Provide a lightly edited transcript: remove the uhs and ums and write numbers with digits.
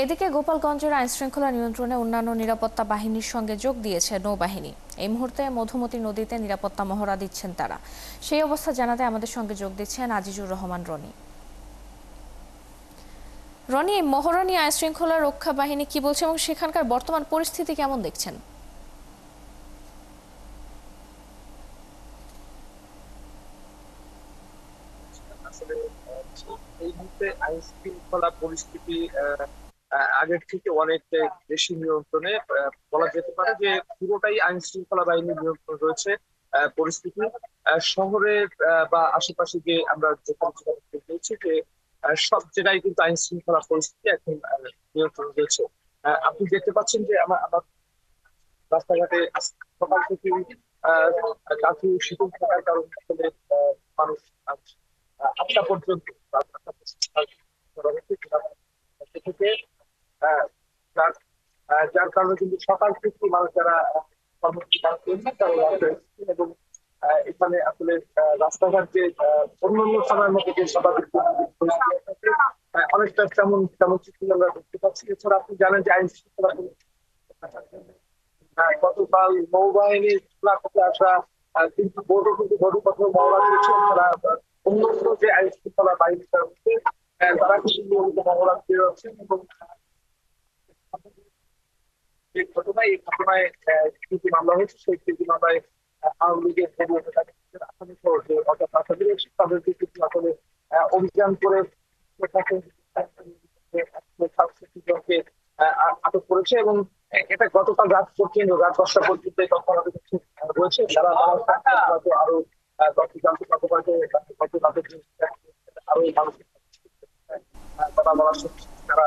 এদিকে গোপালগঞ্জের আইনশৃঙ্খলা নিয়ন্ত্রণে অন্যান্য নিরাপত্তা বাহিনীর সঙ্গে যোগ দিয়েছে নৌবাহিনী। এই মুহূর্তে মধুমতি নদীতে নিরাপত্তা মহড়া দিচ্ছেন তারা। সেই অবস্থা জানাতে আমাদের সঙ্গে যোগ দিচ্ছেন আজিজুর রহমান রনি। রনি, এই মহড়া নিয়ে আইনশৃঙ্খলা রক্ষা বাহিনী কি বলছে এবং সেখানকার বর্তমান পরিস্থিতি কেমন দেখছেন? আসলে এই মুহূর্তে আইন শৃঙ্খলা পরিস্থিতি আগের থেকে অনেক বেশি নিয়ন্ত্রণে বলা যেতে পারে যে পুরোটাই আইন শৃঙ্খলা বাহিনীর নিয়ন্ত্রণ রয়েছে। পরিস্থিতি শহরে বা আশেপাশে যে আমরা যেখানে যেখানে দেখেছি যে সব জায়গায় কিন্তু আইন শৃঙ্খলা পরিস্থিতি এখন নিয়ন্ত্রণ রয়েছে। আপনি দেখতে পাচ্ছেন যে আমার আমার রাস্তাঘাটে সকাল থেকে কার্ফিউ শিথিল থাকার কারণে আসলে মানুষ আজ 8টা পর্যন্ত রাত 8টা পর্যন্ত করা হয়েছে। সে থেকে আহ, যার যার কারণে কিন্তু সকাল থেকে মানুষ যারা কর্মসূচি পালন করেছে তারা রাস্তায় এসেছেন এবং এখানে আসলে রাস্তাঘাট যে অন্যান্য সময়ের মধ্যে যে স্বাভাবিক পরিস্থিতি থাকে, অনেকটা তেমন তেমন চিত্র আমরা দেখতে পাচ্ছি। এছাড়া আপনি জানেন যে আইন শৃঙ্খলা গতকাল নৌবাহিনী খুলনা থেকে আসা কিন্তু বোর্ডও কিন্তু গরুপথের মহড়া দিয়েছে। তারা অন্যান্য যে আইন শৃঙ্খলা বাহিনী রয়েছে তারা কিন্তু নিয়মিত মহড়া দিয়ে যাচ্ছেন এবং এই ঘটনায় কৃতি মামলা হয়েছে সেই কৃতি মামলায় আওয়ামী লীগের আসামি সহ যে অর্থাৎ আসামি রয়েছে তাদেরকে কিন্তু আসলে অভিযান করে প্রশাসন জনকে আটক করেছে এবং এটা গতকাল রাত পর্যন্ত রাত 10টা পর্যন্ত এই তথ্য আমাদের কাছে রয়েছে। যারা হয়তো আরো তথ্য জানতে পারতে পারবে হয়তো তাদের আরো মানুষের তারা বলার তারা